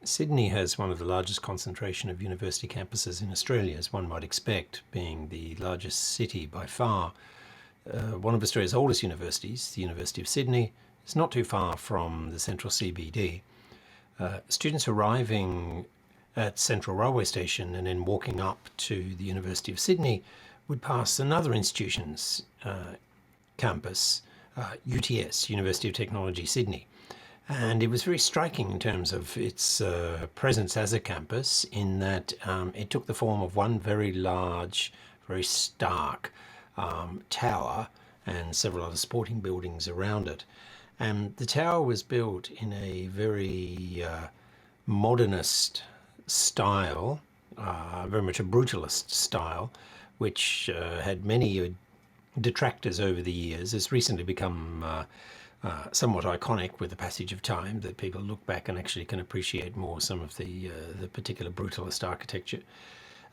Sydney has one of the largest concentration of university campuses in Australia, as one might expect, being the largest city by far. One of Australia's oldest universities, the University of Sydney, is not too far from the central CBD. Students arriving at Central Railway Station and then walking up to the University of Sydney would pass another institution's campus, UTS, University of Technology Sydney. And it was very striking in terms of its presence as a campus, in that it took the form of one very large, very stark tower and several other sporting buildings around it. And the tower was built in a very modernist style, very much a brutalist style, which had many detractors over the years. It's recently become somewhat iconic with the passage of time, that people look back and actually can appreciate more some of the particular brutalist architecture.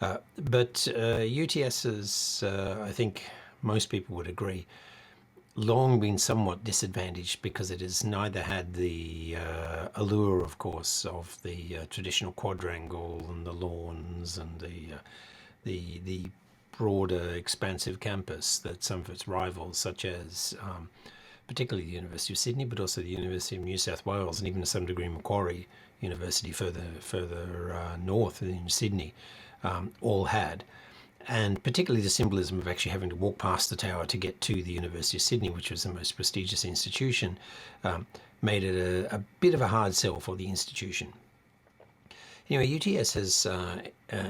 But UTS has, I think most people would agree, long been somewhat disadvantaged because it has neither had the allure, of course, of the traditional quadrangle and the lawns and the broader, expansive campus that some of its rivals, such as particularly the University of Sydney, but also the University of New South Wales, and even to some degree Macquarie University further north in Sydney, all had. And particularly the symbolism of actually having to walk past the tower to get to the University of Sydney, which was the most prestigious institution, made it a bit of a hard sell for the institution. Anyway, UTS has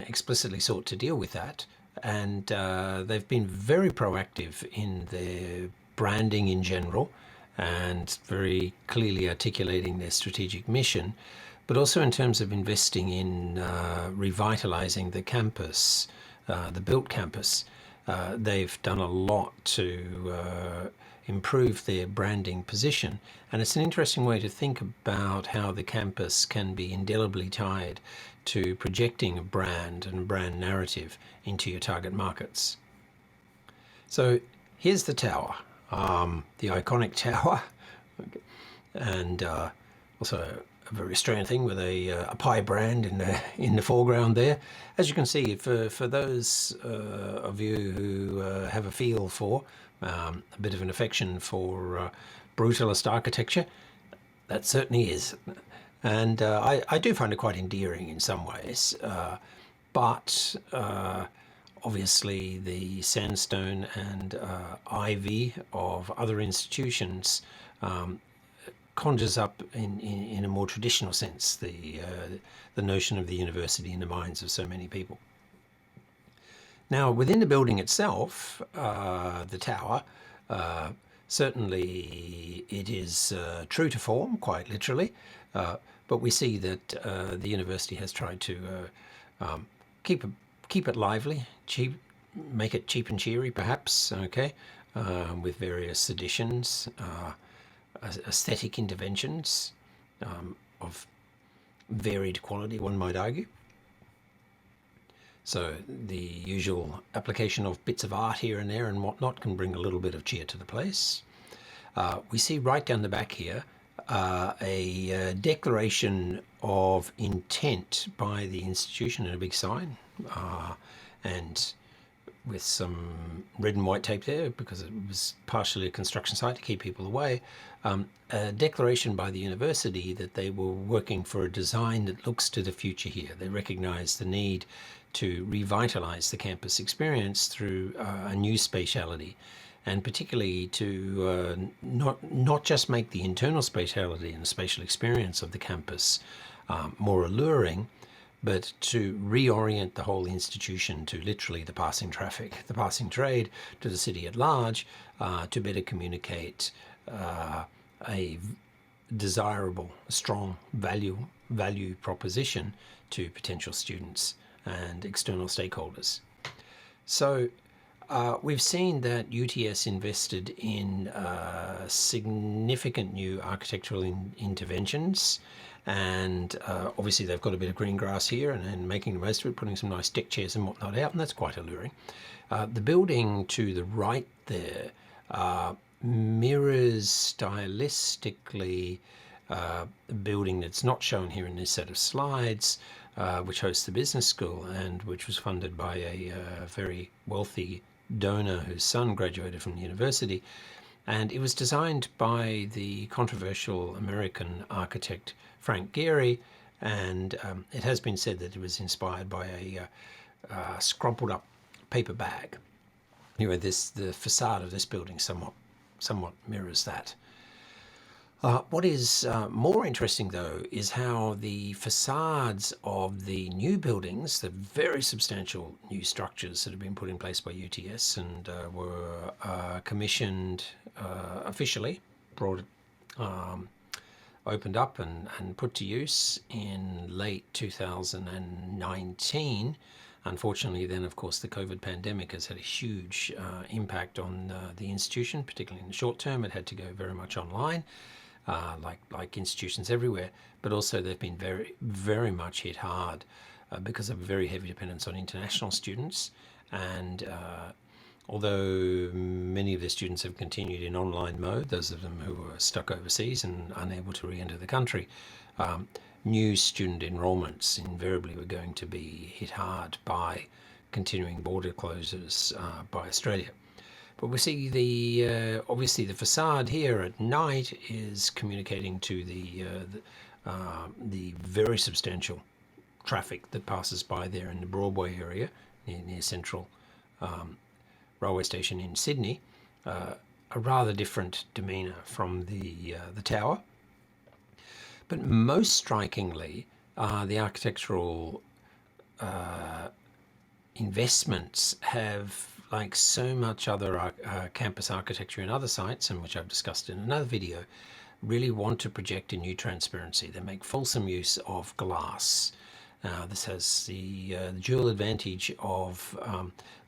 explicitly sought to deal with that, and they've been very proactive in their branding in general, and very clearly articulating their strategic mission, but also in terms of investing in revitalizing the campus, the built campus. They've done a lot to improve their branding position, and it's an interesting way to think about how the campus can be indelibly tied to projecting a brand and brand narrative into your target markets. So here's the tower, the iconic tower, and also a very Australian thing with a pie brand in the foreground there. As you can see, for those of you who have a feel for a bit of an affection for brutalist architecture, that certainly is. And I do find it quite endearing in some ways, but obviously the sandstone and ivy of other institutions conjures up in a more traditional sense the notion of the university in the minds of so many people. Now, within the building itself, the tower, certainly it is true to form, quite literally, but we see that the university has tried to keep it lively, make it cheap and cheery, perhaps, okay, with various additions, aesthetic interventions of varied quality, one might argue. So the usual application of bits of art here and there and whatnot can bring a little bit of cheer to the place. We see right down the back here a declaration of intent by the institution in a big sign, and with some red and white tape there because it was partially a construction site to keep people away, a declaration by the university that they were working for a design that looks to the future here. They recognise the need to revitalise the campus experience through a new spatiality, and particularly to not just make the internal spatiality and the spatial experience of the campus more alluring, but to reorient the whole institution to literally the passing traffic, the passing trade, to the city at large, to better communicate a desirable, strong value proposition to potential students and external stakeholders. So we've seen that UTS invested in significant new architectural interventions, and obviously they've got a bit of green grass here and making the most of it, putting some nice deck chairs and whatnot out, and that's quite alluring. The building to the right there mirrors stylistically a building that's not shown here in this set of slides, which hosts the business school and which was funded by a very wealthy donor whose son graduated from the university. And it was designed by the controversial American architect Frank Gehry, and it has been said that it was inspired by a scrumpled up paper bag. Anyway, the facade of this building somewhat mirrors that. What is more interesting, though, is how the facades of the new buildings, the very substantial new structures that have been put in place by UTS and were commissioned officially, opened up and put to use in late 2019. Unfortunately, then, of course, the COVID pandemic has had a huge impact on the institution, particularly in the short term. It had to go very much online. Like institutions everywhere, but also they've been very, very much hit hard because of a very heavy dependence on international students. And although many of the students have continued in online mode, those of them who were stuck overseas and unable to re-enter the country, new student enrolments invariably were going to be hit hard by continuing border closures by Australia. But we see obviously the facade here at night is communicating to the very substantial traffic that passes by there in the Broadway area near Central railway station in Sydney. A rather different demeanour from the tower. But most strikingly, the architectural investments have, like so much other campus architecture in other sites, and which I've discussed in another video, really want to project a new transparency. They make fulsome use of glass. This has the dual advantage of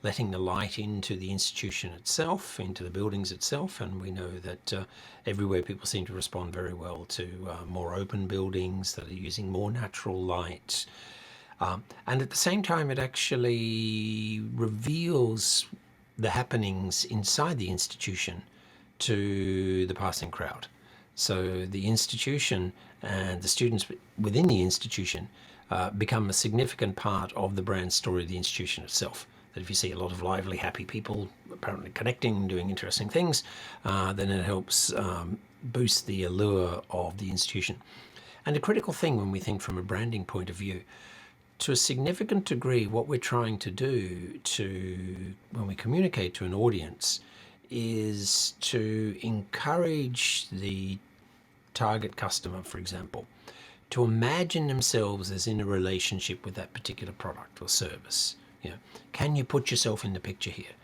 letting the light into the institution itself, into the buildings itself, and we know that everywhere people seem to respond very well to more open buildings that are using more natural light. And at the same time, it actually reveals the happenings inside the institution to the passing crowd. So the institution and the students within the institution become a significant part of the brand story of the institution itself. That if you see a lot of lively, happy people apparently connecting, doing interesting things, then it helps boost the allure of the institution. And a critical thing when we think from a branding point of view, to a significant degree, what we're trying to do when we communicate to an audience is to encourage the target customer, for example, to imagine themselves as in a relationship with that particular product or service. Can you put yourself in the picture here?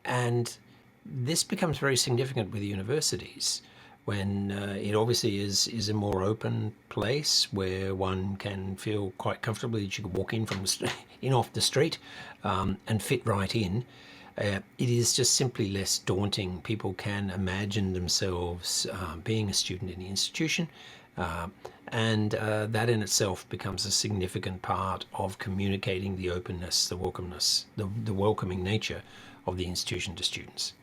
And this becomes very significant with universities, when it obviously is a more open place where one can feel quite comfortably that you can walk in from off the street and fit right in. It is just simply less daunting. People can imagine themselves being a student in the institution, and that in itself becomes a significant part of communicating the openness, the welcomeness, the welcoming nature of the institution to students.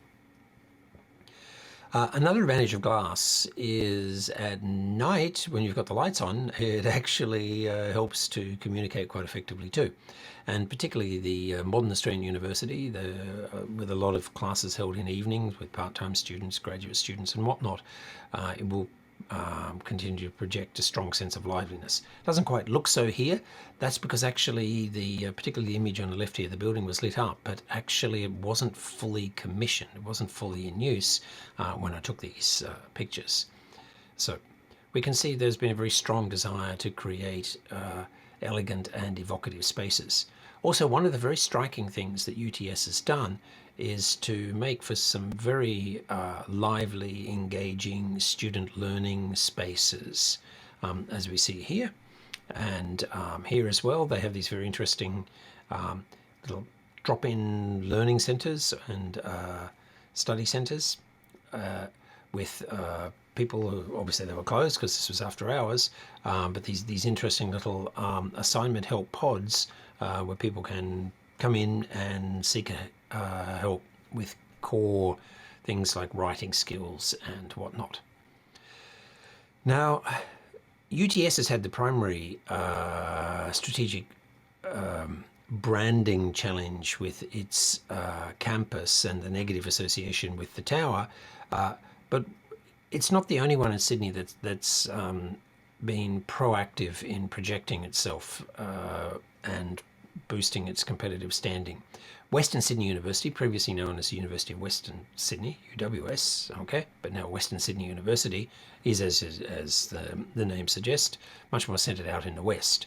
Another advantage of glass is at night, when you've got the lights on, it actually helps to communicate quite effectively too. And particularly the modern Australian University, with a lot of classes held in evenings with part-time students, graduate students and whatnot, it will continue to project a strong sense of liveliness. It doesn't quite look so here. That's because actually particularly the image on the left here, the building was lit up, but actually it wasn't fully commissioned. It wasn't fully in use when I took these pictures. So we can see there's been a very strong desire to create elegant and evocative spaces. Also, one of the very striking things that UTS has done is to make for some very lively, engaging student learning spaces, as we see here. And here as well, they have these very interesting little drop-in learning centres and study centres with people who, obviously they were closed because this was after hours, but these interesting little assignment help pods where people can come in and seek help with core things like writing skills and whatnot. Now, UTS has had the primary strategic branding challenge with its campus and the negative association with the tower, but it's not the only one in Sydney that's been proactive in projecting itself and boosting its competitive standing. Western Sydney University, previously known as the University of Western Sydney, UWS, okay, but now Western Sydney University, is, as the name suggests, much more centred out in the west.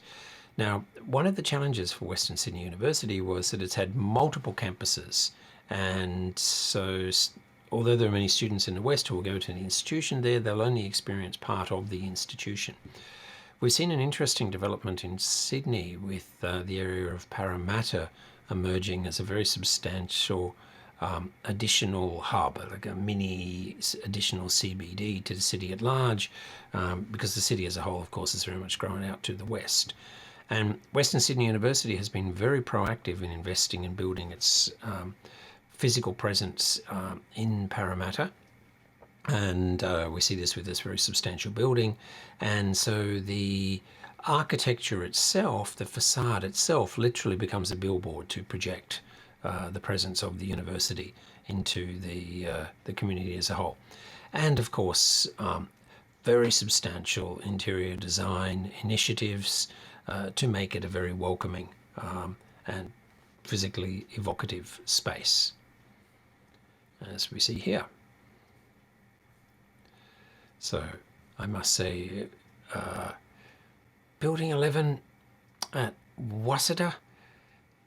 Now, one of the challenges for Western Sydney University was that it's had multiple campuses, and so although there are many students in the west who will go to the institution there, they'll only experience part of the institution. We've seen an interesting development in Sydney with the area of Parramatta emerging as a very substantial additional hub, like a mini additional CBD to the city at large, because the city as a whole, of course, is very much grown out to the west. And Western Sydney University has been very proactive in investing in building its physical presence in Parramatta. And we see this with this very substantial building. And so the architecture itself, the facade itself, literally becomes a billboard to project the presence of the university into the community as a whole. And of course, very substantial interior design initiatives to make it a very welcoming and physically evocative space, as we see here. So I must say, Building 11 at Waseda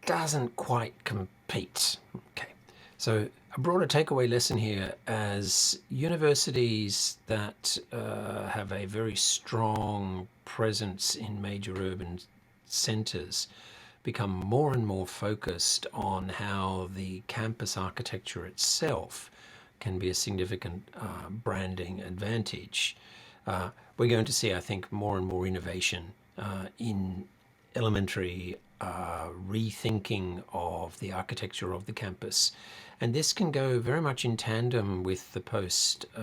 doesn't quite compete. Okay, so a broader takeaway lesson here: as universities that have a very strong presence in major urban centres become more and more focused on how the campus architecture itself can be a significant branding advantage, we're going to see, I think, more and more innovation in elementary rethinking of the architecture of the campus. And this can go very much in tandem with the post-COVID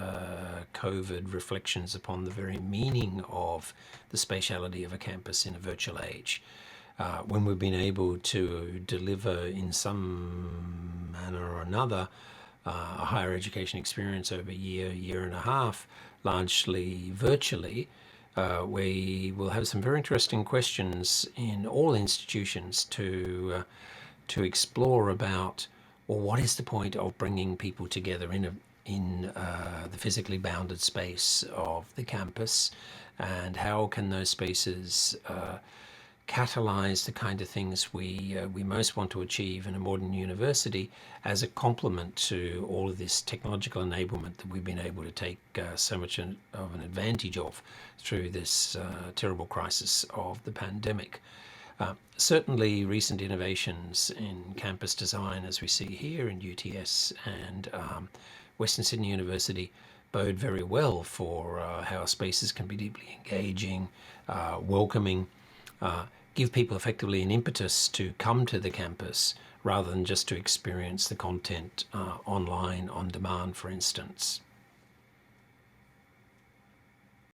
reflections upon the very meaning of the spatiality of a campus in a virtual age. When we've been able to deliver in some manner or another a higher education experience over a year and a half, largely virtually, we will have some very interesting questions in all institutions to explore about, well, what is the point of bringing people together in the physically bounded space of the campus, and how can those spaces catalyze the kind of things we most want to achieve in a modern university as a complement to all of this technological enablement that we've been able to take so much of an advantage of through this terrible crisis of the pandemic. Certainly recent innovations in campus design, as we see here in UTS and Western Sydney University, bode very well for how spaces can be deeply engaging, welcoming, give people effectively an impetus to come to the campus rather than just to experience the content online on demand, for instance.